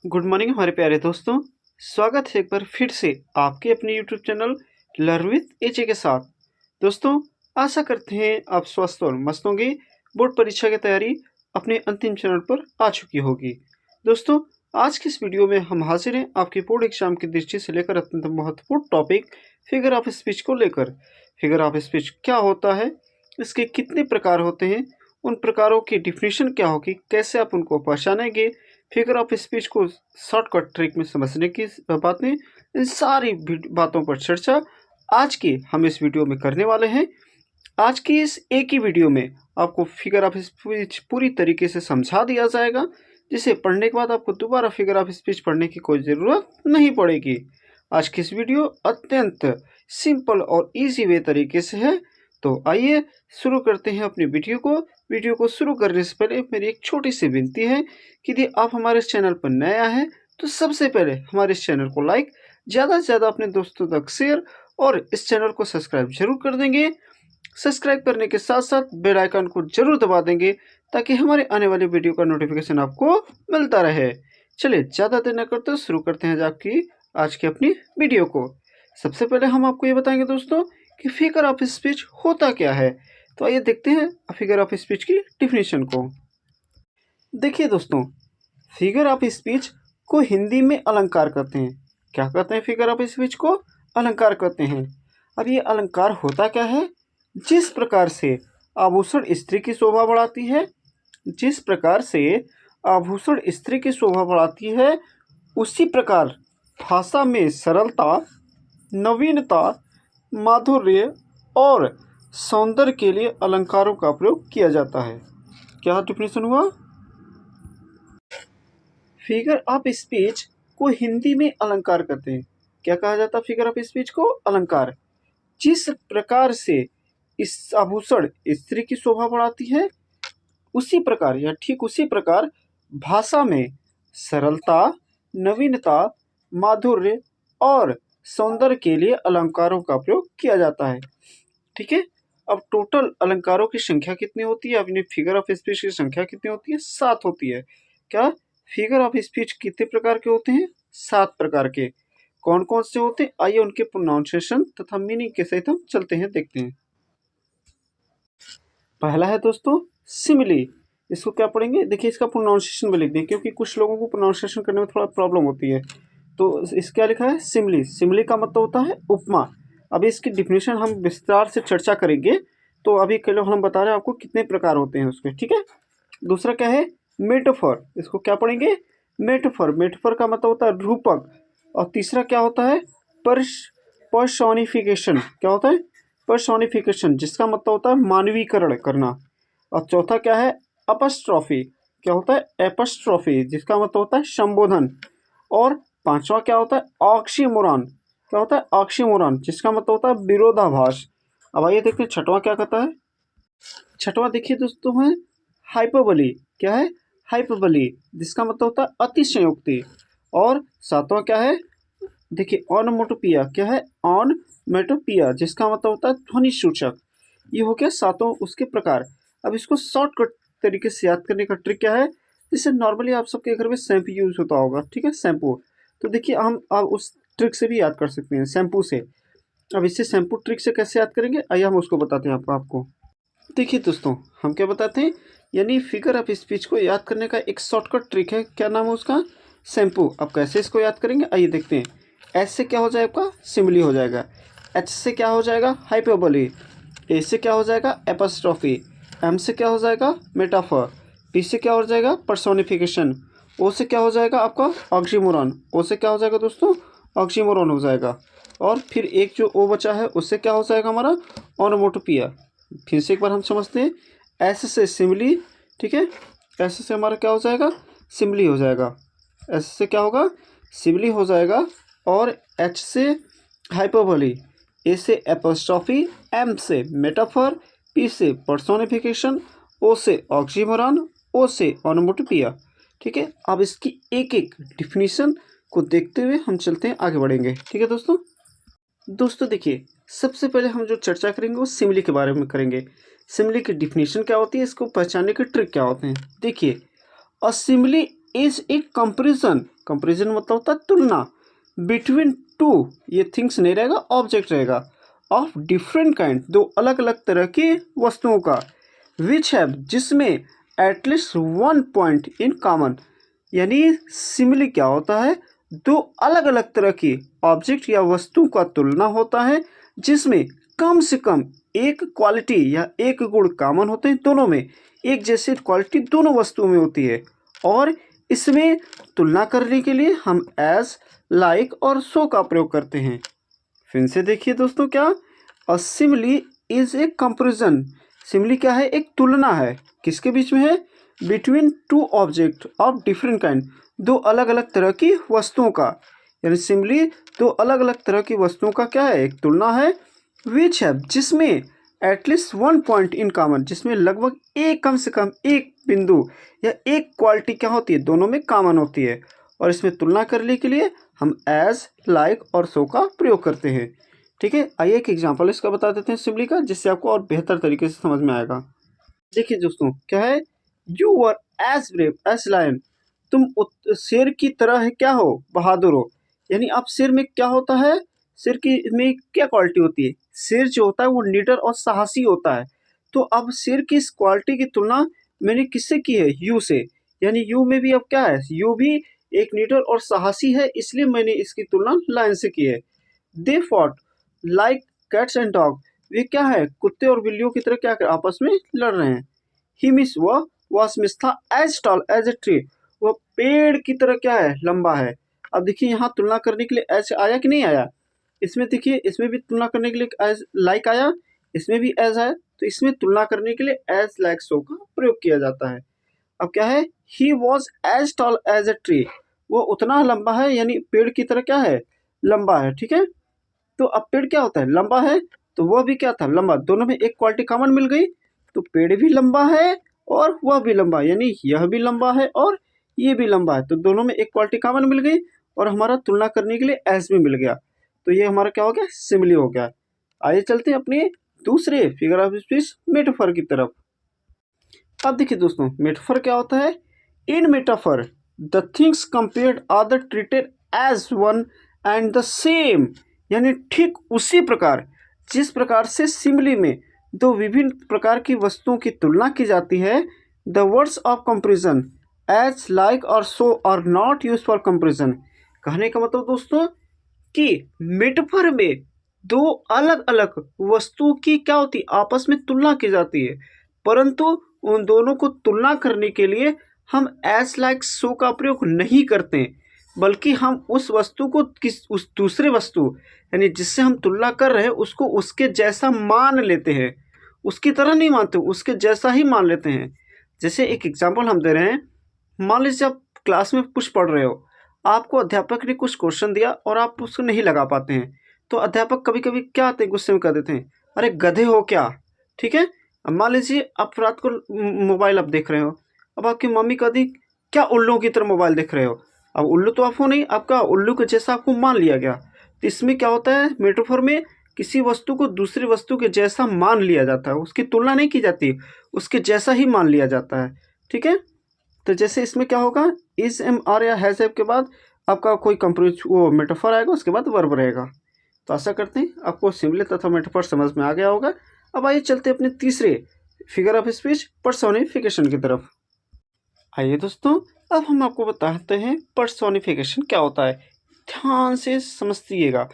Good morning हमारे प्यारे दोस्तों। स्वागत है एक बार फिर से आपके अपने यूट्यूब चैनल लर्न विथ एजे के साथ। दोस्तों, आशा करते हैं आप स्वस्थ और मस्त होंगे। बोर्ड परीक्षा की तैयारी अपने अंतिम चरण पर आ चुकी होगी। दोस्तों, आज की इस वीडियो में हम हाजिर हैं आपके बोर्ड एग्जाम की दृष्टि से लेकर अत्यंत महत्वपूर्ण टॉपिक फिगर ऑफ स्पीच को लेकर। फिगर ऑफ स्पीच क्या होता है, इसके कितने प्रकार होते हैं, उन प्रकारों की डिफिनीशन क्या होगी, कैसे आप उनको पहचानेंगे, फिगर ऑफ स्पीच को शॉर्टकट ट्रिक में समझने की बातें, इन सारी बातों पर चर्चा आज की हम इस वीडियो में करने वाले हैं। आज की इस एक ही वीडियो में आपको फिगर ऑफ स्पीच पूरी तरीके से समझा दिया जाएगा, जिसे पढ़ने के बाद आपको दोबारा फिगर ऑफ स्पीच पढ़ने की कोई ज़रूरत नहीं पड़ेगी। आज की इस वीडियो अत्यंत सिंपल और इजी वे तरीके से है। तो आइए शुरू करते हैं अपनी वीडियो को शुरू करने से पहले मेरी एक छोटी सी विनती है कि यदि आप हमारे इस चैनल पर नया हैं तो सबसे पहले हमारे इस चैनल को लाइक, ज़्यादा से ज़्यादा अपने दोस्तों तक शेयर और इस चैनल को सब्सक्राइब जरूर कर देंगे। सब्सक्राइब करने के साथ साथ बेल आइकन को जरूर दबा देंगे ताकि हमारे आने वाली वीडियो का नोटिफिकेशन आपको मिलता रहे। चलिए ज़्यादा देर न करते शुरू करते हैं आज की अपनी वीडियो को। सबसे पहले हम आपको ये बताएंगे दोस्तों कि फिगर ऑफ स्पीच होता क्या है। तो आइए देखते हैं फिगर ऑफ स्पीच की डिफिनीशन को। देखिए दोस्तों, फिगर ऑफ स्पीच को हिंदी में अलंकार कहते हैं। क्या कहते हैं? फिगर ऑफ स्पीच को अलंकार कहते हैं। अब ये अलंकार होता क्या है? जिस प्रकार से आभूषण स्त्री की शोभा बढ़ाती है, जिस प्रकार से आभूषण स्त्री की शोभा बढ़ाती है, उसी प्रकार भाषा में सरलता, नवीनता, माधुर्य और सौंदर्य के लिए अलंकारों का प्रयोग किया जाता है। क्या डिफिनेशन हुआ? फिगर ऑफ स्पीच को हिंदी में अलंकार कहते हैं। क्या कहा जाता है? फिगर ऑफ स्पीच को अलंकार। जिस प्रकार से इस आभूषण स्त्री की शोभा बढ़ाती है, उसी प्रकार या ठीक उसी प्रकार भाषा में सरलता, नवीनता, माधुर्य और सौंदर्य के लिए अलंकारों का प्रयोग किया जाता है। ठीक है। अब टोटल अलंकारों की संख्या कितनी होती है? अपनी फिगर ऑफ स्पीच की संख्या कितनी होती है? 7 होती है। क्या फिगर ऑफ स्पीच कितने प्रकार के होते हैं? 7 प्रकार के। कौन कौन से होते हैं? आइए उनके प्रोनाउंसिएशन तथा मीनिंग के सहित हम चलते हैं, देखते हैं। पहला है दोस्तों सिमिली। इसको क्या पढ़ेंगे? देखिए, इसका प्रोनाउंसिएशन भी लिख दें क्योंकि कुछ लोगों को प्रोनाउंसिएशन करने में थोड़ा प्रॉब्लम होती है। तो इस क्या लिखा है? सिमिली। सिमिली का मतलब होता है उपमा। अभी इसकी डिफिनेशन हम विस्तार से चर्चा करेंगे। तो अभी केवल हम बता रहे हैं आपको कितने प्रकार होते हैं उसके। ठीक है। दूसरा क्या है? मेटाफर। इसको क्या पढ़ेंगे? मेटाफर। मेटाफर का मतलब होता है रूपक। और तीसरा क्या होता है? पर्सोनिफिकेशन। क्या होता है? पर्सोनिफिकेशन, जिसका मतलब होता है मानवीकरण करना। और चौथा क्या है? अपस्ट्रॉफी। क्या होता है? एपस्ट्रॉफी, जिसका मतलब होता है संबोधन। और पांचवा क्या होता है? ऑक्सीमोरॉन। क्या होता है? ऑक्सीमोरॉन, जिसका मतलब होता है विरोधाभास। अब आइए देखते हैं छठवां क्या कहता है। छठवां देखिए दोस्तों है हाइपरबोली। क्या है? हाइपरबोली, जिसका मतलब होता है अतिशयोक्ति। और सातवां क्या है? देखिए ऑनोमोटोपिया। क्या है? ऑनमेटोपिया, जिसका मतलब होता है ध्वनि सूचक। ये हो गया सातों उसके प्रकार। अब इसको शॉर्टकट तरीके से याद करने का ट्रिक क्या है? जैसे नॉर्मली आप सबके घर में शैम्पू यूज होता होगा। ठीक है, शैम्पू। तो देखिए हम अब उस ट्रिक से भी याद कर सकते हैं, शैम्पू से। अब इससे शैम्पू ट्रिक से कैसे याद करेंगे, आइए हम उसको बताते हैं आपको। देखिए दोस्तों, हम क्या बताते हैं, यानी फिगर ऑफ स्पीच को याद करने का एक शॉर्टकट ट्रिक है। क्या नाम है उसका? शैम्पू। अब कैसे इसको याद करेंगे, आइए देखते हैं। एस से क्या हो जाएगा? आपका सिमिली हो जाएगा। एच से क्या हो जाएगा? हाइपरबोली। ए से क्या हो जाएगा? एपस्ट्रॉफी। एम से क्या हो जाएगा? मेटाफर। पी से क्या हो जाएगा? पर्सोनिफिकेशन। ओ से क्या हो जाएगा? आपका ऑक्सीमोरॉन। ओ से क्या हो जाएगा दोस्तों? ऑक्सीमोरॉन हो जाएगा। और फिर एक जो ओ बचा है उससे क्या हो जाएगा हमारा? ऑनोमोटोपिया। फिर से एक बार हम समझते हैं। एस से सिमिली। ठीक है, एस से हमारा क्या हो जाएगा? सिमिली हो जाएगा। एस से क्या होगा? सिमिली हो जाएगा। और एच से हाइपरबोली, ए से एपोस्ट्रॉफी, एम से मेटाफर, पी से पर्सोनिफिकेशन, ओ से ऑक्सीमोरॉन, ओ से ऑनोमोटोपिया। ठीक है। अब इसकी एक एक डिफिनीशन को देखते हुए हम चलते हैं, आगे बढ़ेंगे। ठीक है दोस्तों देखिए, सबसे पहले हम जो चर्चा करेंगे वो सिमिली के बारे में करेंगे। सिमिली की डिफिनीशन क्या होती है, इसको पहचानने के ट्रिक क्या होते हैं। देखिए, a simile is a comparison, comparison मतलब होता है तुलना, बिटवीन टू, ये थिंग्स नहीं रहेगा, ऑब्जेक्ट रहेगा, ऑफ डिफरेंट काइंड, दो अलग अलग तरह की वस्तुओं का, विच हैव, जिसमें at least one point in common, यानी सिमिली क्या होता है, दो अलग अलग तरह की ऑब्जेक्ट या वस्तु का तुलना होता है जिसमें कम से कम एक क्वालिटी या एक गुण कॉमन होते हैं, दोनों में एक जैसी क्वालिटी दोनों वस्तुओं में होती है, और इसमें तुलना करने के लिए हम एज, लाइक और सो का प्रयोग करते हैं। फिर से देखिए दोस्तों, क्या a simile is a comparison, simile क्या है, एक तुलना है, किसके बीच में है, between two object of different kind, दो अलग अलग तरह की वस्तुओं का, यानी सिमिली दो अलग अलग तरह की वस्तुओं का क्या है, एक तुलना है, विच है, जिसमें at least one point in common, जिसमें लगभग एक, कम से कम एक बिंदु या एक क्वालिटी क्या होती है, दोनों में कॉमन होती है, और इसमें तुलना करने के लिए हम एज, लाइक और सो का प्रयोग करते हैं। ठीक है, आइए एक एग्जांपल इसका बता देते हैं सिमिली का, जिससे आपको और बेहतर तरीके से समझ में आएगा। देखिए दोस्तों, क्या है, you were as brave as lion, तुम शेर की तरह है, क्या हो, बहादुर हो, यानी आप शेर में क्या होता है, शेर की में क्या क्वालिटी होती है, शेर जो होता है वो निडर और साहसी होता है। तो अब शेर की इस क्वालिटी की तुलना मैंने किससे की है, यू से, यानी यू में भी अब क्या है, यू भी एक निडर और साहसी है, इसलिए मैंने इसकी तुलना लायन से की है। They fought like cats and dog, वे क्या है, कुत्ते और बिल्लियों की तरह क्या कर आपस में लड़ रहे हैं। ही मिस, वह वॉस मिस था, as tall as a tree, वह पेड़ की तरह क्या है, लंबा है। अब देखिए यहाँ तुलना करने के लिए एज आया कि नहीं आया, इसमें देखिए, इसमें भी तुलना करने के लिए एज लाइक आया, इसमें भी एज आया, तो इसमें तुलना करने के लिए एज लाइक सो का प्रयोग किया जाता है। अब क्या है, he was as tall as a tree, वो उतना लंबा है, यानी पेड़ की तरह क्या है, लंबा है। ठीक है, तो अब पेड़ क्या होता है, लंबा है, तो वह भी क्या था, लंबा, दोनों में एक क्वालिटी कॉमन मिल गई, तो पेड़ भी लंबा है और वह भी लंबा, यानी यह भी लंबा है और ये भी लंबा है, तो दोनों में एक क्वालिटी कॉमन मिल गई, और हमारा तुलना करने के लिए एज में मिल गया, तो ये हमारा क्या हो गया, सिमिली हो गया। आइए चलते हैं अपने दूसरे फिगर ऑफ स्पीच मेटाफर की तरफ। अब देखिए दोस्तों, मेटाफर क्या होता है, in metaphor the things compared are the treated as one and the same, यानी ठीक उसी प्रकार जिस प्रकार से सिमिली में दो विभिन्न प्रकार की वस्तुओं की तुलना की जाती है, the words of comparison as, like और so are not use for comparison. कहने का मतलब दोस्तों कि मेटाफर में दो अलग अलग वस्तुओं की क्या होती, आपस में तुलना की जाती है, परंतु उन दोनों को तुलना करने के लिए हम एज, लाइक, सो का प्रयोग नहीं करते, बल्कि हम उस वस्तु को उस दूसरे वस्तु, यानी जिससे हम तुलना कर रहे हैं, उसको उसके जैसा मान लेते हैं, उसकी तरह नहीं मानते, उसके जैसा ही मान लेते हैं। जैसे एक एग्जांपल हम दे रहे हैं, मान लीजिए आप क्लास में कुछ पढ़ रहे हो, आपको अध्यापक ने कुछ क्वेश्चन दिया और आप उसको नहीं लगा पाते हैं, तो अध्यापक कभी कभी क्या आते हैं, गुस्से में कह देते हैं, अरे गधे हो क्या। ठीक है, अब मान लीजिए आप रात को मोबाइल आप देख रहे हो, अब आपकी मम्मी कह दी, क्या उल्लू की तरह मोबाइल देख रहे हो, अब उल्लू तो आप हो नहीं, आपका उल्लू के जैसा आपको मान लिया गया। तो इसमें क्या होता है, मेटाफर में किसी वस्तु को दूसरी वस्तु के जैसा मान लिया जाता है, उसकी तुलना नहीं की जाती, उसके जैसा ही मान लिया जाता है। ठीक है, तो जैसे इसमें क्या होगा, इज, एम, आर या हैज के बाद आपका कोई कंपेरिज वो मेटाफर आएगा, उसके बाद वर्ब रहेगा। तो आशा करते हैं आपको सिमिली तथा मेटाफर समझ में आ गया होगा। अब आइए चलते अपने तीसरे फिगर ऑफ स्पीच पर्सोनिफिकेशन की तरफ। आइए दोस्तों, अब हम आपको बताते हैं पर्सोनिफिकेशन क्या होता है। ध्यान से समझिएगा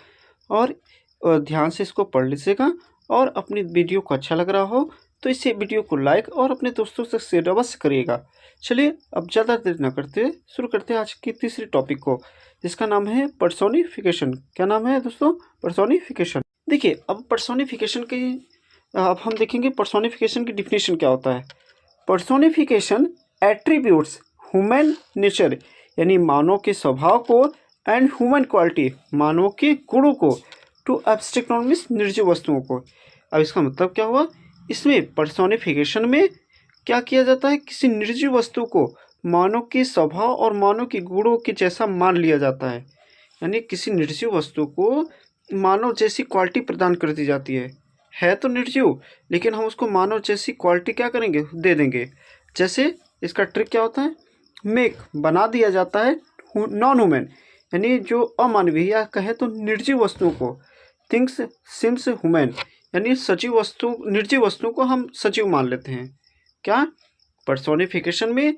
और ध्यान से इसको पढ़ लीजिएगा, और अपनी वीडियो को अच्छा लग रहा हो तो इसे वीडियो को लाइक और अपने दोस्तों से शेयर अवश्य करिएगा। चलिए अब ज़्यादा देर न करते हुए शुरू करते हैं आज की तीसरी टॉपिक को, जिसका नाम है पर्सोनिफिकेशन। क्या नाम है दोस्तों, पर्सोनिफिकेशन। देखिए, अब पर्सोनिफिकेशन की अब हम देखेंगे पर्सोनिफिकेशन की डिफिनेशन क्या होता है। पर्सोनिफिकेशन एट्रीब्यूट्स ह्यूमन नेचर, यानी मानव के स्वभाव को, एंड ह्यूमन क्वालिटी, मानव के गुणों को, टू एब्स्ट्रैक्ट नॉन मीन्स निर्जीव वस्तुओं को। अब इसका मतलब क्या हुआ, इसमें पर्सोनिफिकेशन में क्या किया जाता है, किसी निर्जीव वस्तु को मानव के स्वभाव और मानव के गुणों के जैसा मान लिया जाता है, यानी किसी निर्जीव वस्तु को मानव जैसी क्वालिटी प्रदान कर दी जाती है तो निर्जीव, लेकिन हम उसको मानव जैसी क्वालिटी क्या करेंगे, दे देंगे। जैसे इसका ट्रिक क्या होता है, मेक बना दिया जाता है नॉन ह्यूमन यानी जो अमानवीय या कहे तो निर्जीव वस्तुओं को, थिंग्स सिम्स ह्यूमन यानी सजीव वस्तु निर्जीव वस्तुओं को हम सजीव मान लेते हैं। क्या पर्सोनिफिकेशन में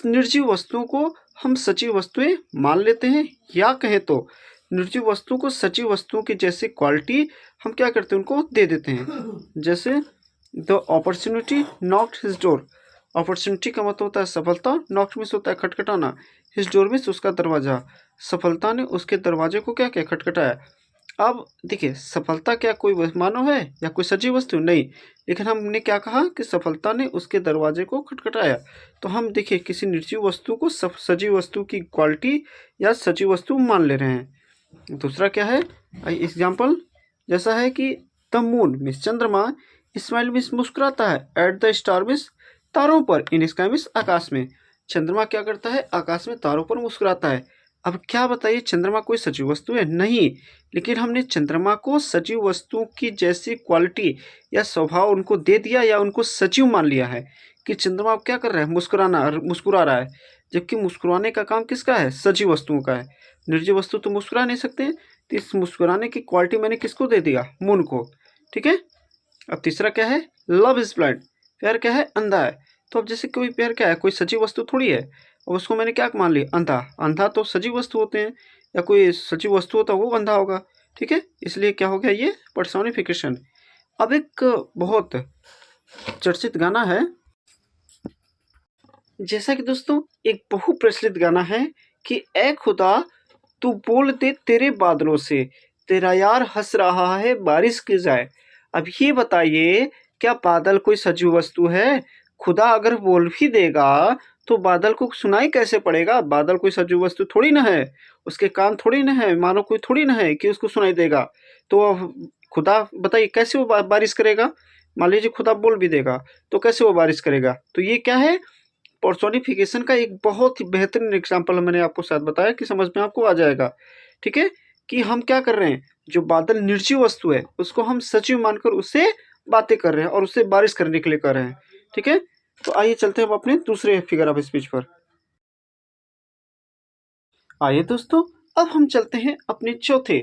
निर्जीव वस्तुओं को हम सजीव वस्तुएं मान लेते हैं, या कहे तो निर्जीव वस्तुओं को सजीव वस्तुओं की जैसी क्वालिटी हम क्या करते हैं उनको दे देते हैं। जैसे the opportunity knocked his door, opportunity का मतलब होता है सफलता, नॉक्ड मीन्स होता है खटखटाना, हिज डोर मीन्स उसका दरवाजा, सफलता ने उसके दरवाजे को क्या किया खटखटाया। अब देखिए सफलता क्या कोई मानव है या कोई सजीव वस्तु नहीं, लेकिन हमने क्या कहा कि सफलता ने उसके दरवाजे को खटखटाया। तो हम देखिए किसी निर्जीव वस्तु को सजीव वस्तु की क्वालिटी या सजीव वस्तु मान ले रहे हैं। दूसरा क्या है एग्जाम्पल, जैसा है कि द मून मीन्स चंद्रमा, स्माइल मीन्स मुस्कुराता है, एट द स्टार मीन्स तारों पर, इन स्काई मीन्स आकाश में। चंद्रमा क्या करता है आकाश में तारों पर मुस्कुराता है। अब क्या बताइए चंद्रमा कोई सजीव वस्तु है नहीं, लेकिन हमने चंद्रमा को सजीव वस्तुओं की जैसी क्वालिटी या स्वभाव उनको दे दिया या उनको सजीव मान लिया है कि चंद्रमा क्या कर रहा है मुस्कुरा रहा है, जबकि मुस्कुराने का काम किसका है सजीव वस्तुओं का है। निर्जीव वस्तु तो मुस्कुरा नहीं सकते, तो इस मुस्कुराने की क्वालिटी मैंने किसको दे दिया मून को। ठीक है। अब तीसरा क्या है लव इज ब्लाइंड, प्यार क्या है अंधा है। तो अब जैसे कोई प्यार क्या है कोई सजीव वस्तु थोड़ी है, और उसको मैंने क्या मान लिया अंधा, अंधा तो सजीव वस्तु होते हैं या कोई सजीव वस्तु होता है वो अंधा होगा। ठीक है, इसलिए क्या हो गया ये पर्सोनिफिकेशन। अब एक बहुत चर्चित गाना है, जैसा कि दोस्तों एक बहुप्रचलित गाना है कि ए खुदा तू बोल दे तेरे बादलों से, तेरा यार हंस रहा है बारिश की जाए। अब ये बताइए क्या बादल कोई सजीव वस्तु है? खुदा अगर बोल भी देगा तो बादल को सुनाई कैसे पड़ेगा? बादल कोई सजीव वस्तु थोड़ी ना है, उसके कान थोड़ी ना है, मानो कोई थोड़ी ना है कि उसको सुनाई देगा। तो खुदा बताइए कैसे वो बारिश करेगा? मान लीजिए खुदा बोल भी देगा तो कैसे वो बारिश करेगा? तो ये क्या है पर्सोनिफिकेशन का एक बहुत ही बेहतरीन एग्जाम्पल मैंने आपको शायद बताया कि समझ में आपको आ जाएगा। ठीक है, कि हम क्या कर रहे हैं जो बादल निर्जीव वस्तु है उसको हम सजीव मानकर उससे बातें कर रहे हैं और उससे बारिश करने के लिए कर रहे हैं। ठीक है, तो आइए चलते हैं अब अपने दूसरे फिगर ऑफ स्पीच पर। आइए दोस्तों अब हम चलते हैं अपने चौथे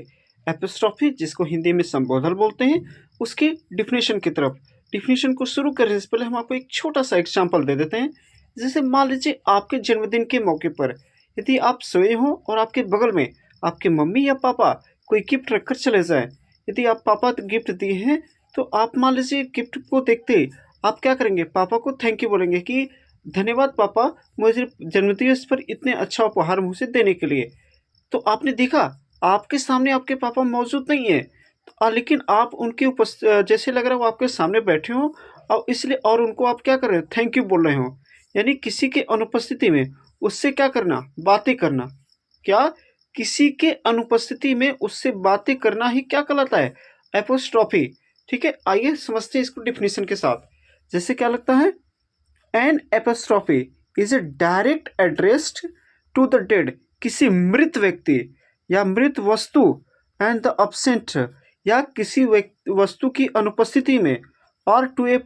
एपिस्ट्रॉफी जिसको हिंदी में संबोधन बोलते हैं उसके डिफिनेशन की तरफ। डिफिनेशन को शुरू करने से पहले हम आपको एक छोटा सा एग्जाम्पल दे देते हैं। जैसे मान लीजिए आपके जन्मदिन के मौके पर यदि आप सोए हों और आपके बगल में आपके मम्मी या पापा कोई गिफ्ट रखकर चले जाएं, यदि आप पापा गिफ्ट दिए हैं तो आप मान लीजिए गिफ्ट को देखते आप क्या करेंगे पापा को थैंक यू बोलेंगे कि धन्यवाद पापा मुझे जन्मदिवस पर इतने अच्छा उपहार मुझे देने के लिए। तो आपने देखा आपके सामने आपके पापा मौजूद नहीं है, लेकिन आप उनके जैसे लग रहा है वो आपके सामने बैठे हो और इसलिए और उनको आप क्या कर रहे हो थैंक यू बोल रहे हो, यानी किसी के अनुपस्थिति में उससे क्या करना बातें करना। क्या किसी के अनुपस्थिति में उससे बातें करना ही क्या कहलाता है एपोस्ट्रॉफी। ठीक है, आइए समझते हैं इसको डिफिनेशन के साथ। जैसे क्या लगता है an apostrophe is a direct addressed to the dead, किसी मृत व्यक्ति या मृत वस्तु एंड द अब्सेंट या किसी वस्तु की अनुपस्थिति में और टू ए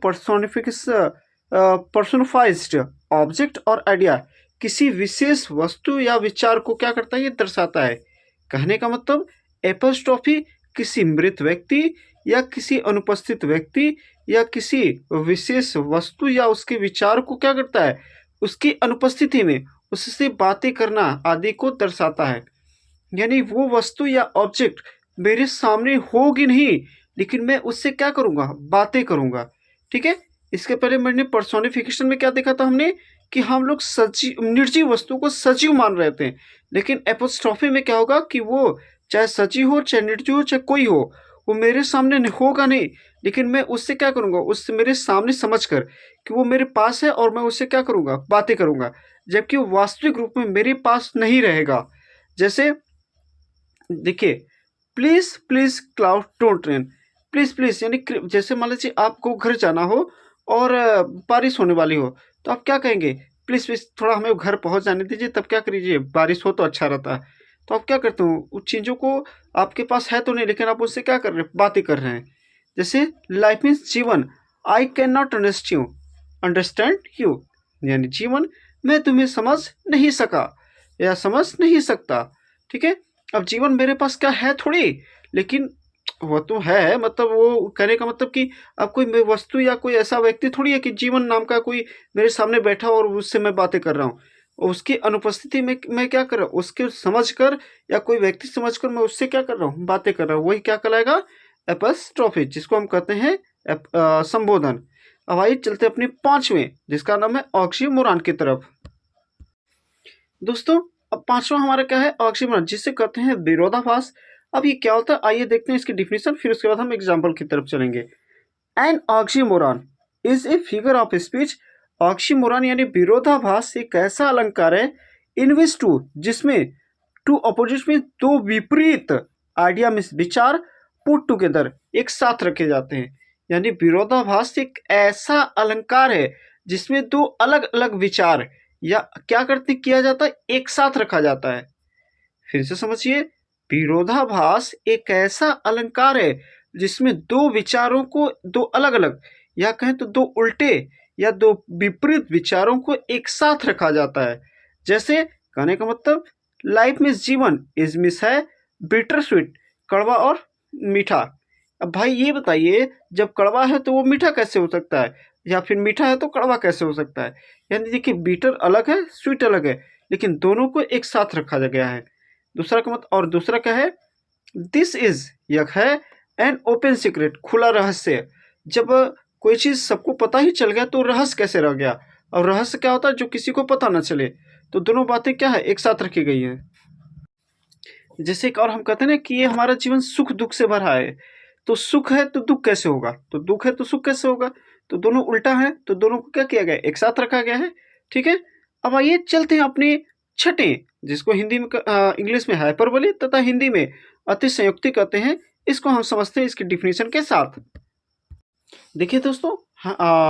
पर्सोनिफाइज्ड ऑब्जेक्ट और आइडिया, किसी विशेष वस्तु या विचार को क्या करता है ये दर्शाता है। कहने का मतलब एपोस्ट्रॉफी किसी मृत व्यक्ति या किसी अनुपस्थित व्यक्ति या किसी विशेष वस्तु या उसके विचार को क्या करता है उसकी अनुपस्थिति में उससे बातें करना आदि को दर्शाता है। यानी वो वस्तु या ऑब्जेक्ट मेरे सामने होगी नहीं लेकिन मैं उससे क्या करूँगा बातें करूँगा। ठीक है, इसके पहले मैंने पर्सोनिफिकेशन में क्या देखा था हमने कि हम लोग निर्जीव वस्तु को सजीव मान रहे थे, लेकिन एपोस्ट्रॉफी में क्या होगा कि वो चाहे सजीव हो चाहे निर्जीव हो चाहे कोई हो वो मेरे सामने होगा नहीं, लेकिन मैं उससे क्या करूँगा उससे मेरे सामने समझकर कि वो मेरे पास है और मैं उससे क्या करूँगा बातें करूँगा, जबकि वो वास्तविक रूप में मेरे पास नहीं रहेगा। जैसे देखिए please please cloud don't rain, please please यानी जैसे मान लीजिए आपको घर जाना हो और बारिश होने वाली हो तो आप क्या कहेंगे प्लीज़ प्लीज़ थोड़ा हमें घर पहुंच जाने दीजिए, तब क्या करिए बारिश हो तो अच्छा रहता है। तो आप क्या करते हो उस चीज़ों को आपके पास है तो नहीं लेकिन आप उससे क्या कर रहे हैं बातें कर रहे हैं। जैसे लाइफ मीन्स जीवन, I can not understand you, यानी जीवन मैं तुम्हें समझ नहीं सका या समझ नहीं सकता। ठीक है, अब जीवन मेरे पास क्या है थोड़ी, लेकिन वो तो है, मतलब वो कहने का मतलब कि अब कोई वस्तु या कोई ऐसा व्यक्ति थोड़ी है कि जीवन नाम का कोई मेरे सामने बैठा और उससे मैं बातें कर रहा हूँ। उसकी अनुपस्थिति में मैं क्या कर रहा हूँ, उसके समझकर या कोई व्यक्ति समझकर मैं उससे क्या कर रहा हूँ, बातें कर रहा हूँ। वही क्या कहलाएगा, एपस्ट्रॉफी, जिसको हम कहते हैं संबोधन। अब आइए चलते अपने पांचवें, जिसका नाम है ऑक्सीमोरॉन की तरफ। दोस्तों, अब पांचवा हमारा क्या है, ऑक्सीमोरॉन, जिसे कहते हैं विरोधाभास। अब ये क्या होता है, आइए देखते हैं इसकी डिफिनेशन, फिर उसके बाद हम एग्जाम्पल की तरफ चलेंगे। An oxymoron is a figure of speech. Oxymoron यानी विरोधाभास एक ऐसा अलंकार है इन विच टू, जिसमें टू अपोजिट में दो विपरीत आइडिया में विचार पुट टुगेदर एक साथ रखे जाते हैं। यानी विरोधाभास एक ऐसा अलंकार है जिसमें दो अलग अलग विचार या क्या करते किया जाता है, एक साथ रखा जाता है। फिर से समझिए, विरोधाभास एक ऐसा अलंकार है जिसमें दो विचारों को, दो अलग अलग या कहें तो दो उल्टे या दो विपरीत विचारों को एक साथ रखा जाता है। जैसे कहने का मतलब, लाइफ में जीवन इज मिस है बिटर स्वीट, कड़वा और मीठा। अब भाई ये बताइए, जब कड़वा है तो वो मीठा कैसे हो सकता है, या फिर मीठा है तो कड़वा कैसे हो सकता है। यानी देखिए, बीटर अलग है, स्वीट अलग है, लेकिन दोनों को एक साथ रखा गया है। दूसरा का मतलब, और दूसरा क्या है, दिस इज, यह है एन ओपन सीक्रेट, खुला रहस्य। जब कोई चीज़ सबको पता ही चल गया तो रहस्य कैसे रह गया, और रहस्य क्या होता है, जो किसी को पता ना चले। तो दोनों बातें क्या है, एक साथ रखी गई हैं। जैसे एक और हम कहते हैं ना कि ये हमारा जीवन सुख दुख से भरा है, तो सुख है तो दुख कैसे होगा, तो दुख है तो सुख कैसे होगा, तो दोनों उल्टा है, तो दोनों को क्या किया गया, एक साथ रखा गया है। ठीक है, अब आइए चलते हैं अपने छठे, जिसको हिंदी में इंग्लिश में हाइपरबोली तथा हिंदी में अतिशयोक्ति कहते हैं। इसको हम समझते हैं इसकी डिफिनेशन के साथ। देखिए दोस्तों,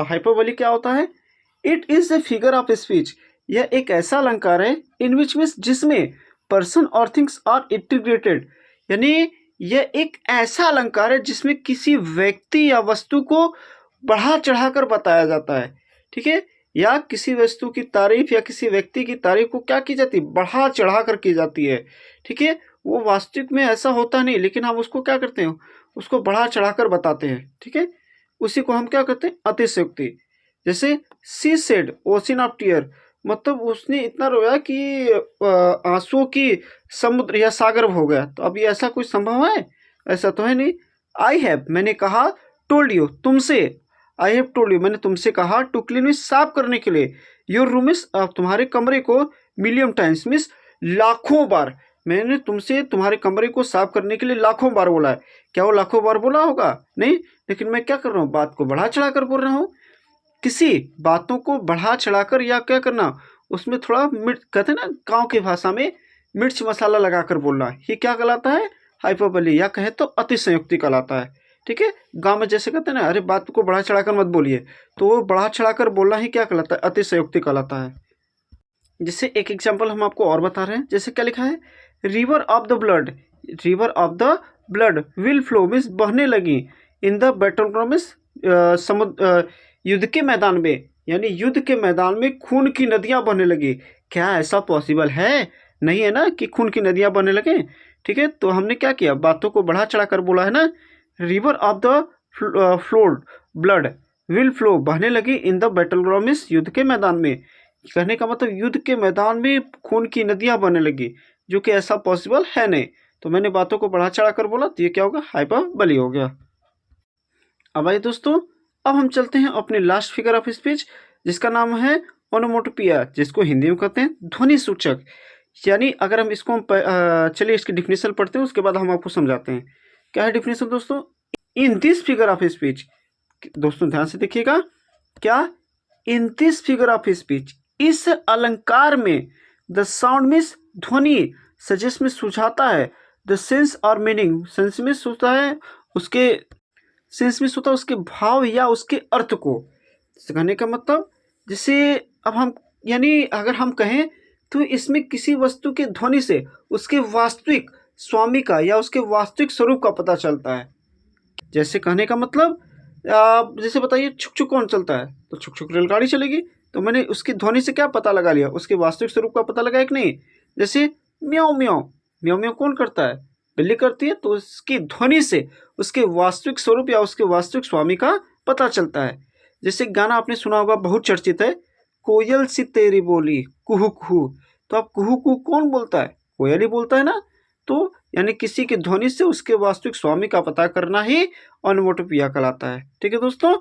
हाइपरबोली क्या होता है, it is a figure of speech. यह एक ऐसा अलंकार है इन विच मीन्स जिसमें पर्सन और थिंग्स आर इंटीग्रेटेड। यानी यह एक ऐसा अलंकार है जिसमें किसी व्यक्ति या वस्तु को बढ़ा चढ़ाकर बताया जाता है। ठीक है, या किसी वस्तु की तारीफ या किसी व्यक्ति की तारीफ को क्या की जाती है, बढ़ा चढ़ाकर की जाती है। ठीक है, वो वास्तविक में ऐसा होता नहीं, लेकिन हम उसको क्या करते हैं, उसको बढ़ा चढ़ाकर बताते हैं। ठीक है, उसी को हम क्या कहते हैं, अतिशयोक्ति। जैसे she said ocean of tear, मतलब उसने इतना रोया कि आंसुओं की समुद्र या सागर हो गया। तो अभी ऐसा कुछ संभव है, ऐसा तो है नहीं। आई हैव, मैंने कहा, टोल्ड यू, तुमसे, आई हैव टोल्ड यू, मैंने तुमसे कहा, टू क्लीन मीन्स साफ करने के लिए, योर रूम मीन्स तुम्हारे कमरे को, मिलियन टाइम्स मीन्स लाखों बार, मैंने तुमसे तुम्हारे कमरे को साफ करने के लिए लाखों बार बोला है। क्या वो लाखों बार बोला होगा, नहीं, लेकिन मैं क्या कर रहा हूँ, बात को बढ़ा चढ़ाकर बोल रहा हूँ। किसी बातों को बढ़ा चढ़ाकर या क्या करना, उसमें थोड़ा कहते हैं ना गांव की भाषा में मिर्च मसाला लगाकर बोलना, ये क्या कहलाता है, हाइपरबोली, या कहे तो अतिशयोक्ति कहलाता है। ठीक है, गांव में जैसे कहते हैं ना, अरे बात को बढ़ा चढ़ाकर मत बोलिए, तो वो बढ़ा चढ़ाकर बोलना ही क्या कहलाता है, अतिशयोक्ति कहलाता है। जैसे एक एग्जाम्पल हम आपको और बता रहे हैं, जैसे क्या लिखा है, river of the blood, river of the blood will flow means बहने लगी, in the battle ground means समुद्र, युद्ध के मैदान में, यानी युद्ध के मैदान में खून की नदियां बहने लगी। क्या ऐसा पॉसिबल है, नहीं है ना कि खून की नदियां बहने लगे। ठीक है, तो हमने क्या किया, बातों को बढ़ा चढ़ाकर बोला है ना, river of the flowed blood will flow, बहने लगी, in the battle ground means युद्ध के मैदान में। कहने का मतलब युद्ध के मैदान में खून की नदियां बहने लगी, जो कि ऐसा पॉसिबल है नहीं। तो मैंने बातों को बढ़ा चढ़ाकर बोला, तो ये क्या होगा, हाइपरबोली हो गया। अब आइए दोस्तों, अब हम चलते हैं अपने लास्ट फिगर ऑफ स्पीच, जिसका नाम है ओनोमोटोपिया, जिसको हिंदी में कहते हैं ध्वनि सूचक। यानी अगर हम इसको चलिए इसकी डिफिनेशन पढ़ते हैं, उसके बाद हम आपको समझाते हैं। क्या है डिफिनेशन दोस्तों, in this figure of speech, दोस्तों ध्यान से देखिएगा, क्या, in this figure of speech, इस अलंकार में, द साउंड मीन्स ध्वनि, सजेस्ट में सुझाता है, द सेंस और मीनिंग, सेंस में सोचता है, उसके सेंस में सोता है उसके भाव या उसके अर्थ को। कहने का मतलब, जैसे अब हम, यानी अगर हम कहें तो इसमें किसी वस्तु के ध्वनि से उसके वास्तविक स्वामी का या उसके वास्तविक स्वरूप का पता चलता है। जैसे कहने का मतलब, जैसे बताइए, छुक छुक कौन चलता है, तो छुक छुक रेलगाड़ी चलेगी। तो मैंने उसकी ध्वनि से क्या पता लगा लिया, उसके वास्तविक स्वरूप का पता लगाया कि नहीं। जैसे म्याऊं म्याऊं, म्याऊं म्याऊं कौन करता है, बिल्ली करती है, तो उसकी ध्वनि से उसके वास्तविक स्वरूप या उसके वास्तविक स्वामी का पता चलता है। जैसे गाना आपने सुना होगा, बहुत चर्चित है, कोयल सी तेरी बोली कुहू कुहू। तो आप कुहू कुहू कौन बोलता है, कोयल ही बोलता है ना। तो यानी किसी की ध्वनि से उसके वास्तविक स्वामी का पता करना ही ऑनोमेटोपोइया कहलाता है। ठीक है दोस्तों,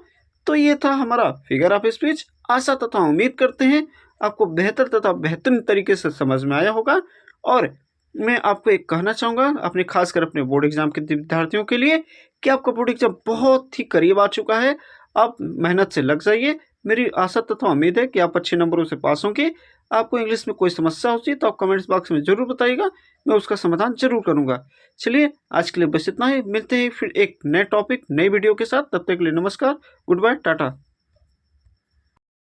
तो ये था हमारा फिगर ऑफ स्पीच। आशा तथा उम्मीद करते हैं आपको बेहतर तथा बेहतरीन तरीके से समझ में आया होगा। और मैं आपको एक कहना चाहूँगा, अपने खासकर अपने बोर्ड एग्जाम के विद्यार्थियों के लिए, कि आपका बोर्ड एग्जाम बहुत ही करीब आ चुका है। आप मेहनत से लग जाइए। मेरी आशा तथा उम्मीद है कि आप अच्छे नंबरों से पास होंगे। आपको इंग्लिश में कोई समस्या होती है तो आप कमेंट्स बॉक्स में ज़रूर बताइएगा, मैं उसका समाधान ज़रूर करूँगा। चलिए आज के लिए बस इतना ही, मिलते हैं फिर एक नए टॉपिक नई वीडियो के साथ। तब तक के लिए नमस्कार, गुड बाय, टाटा।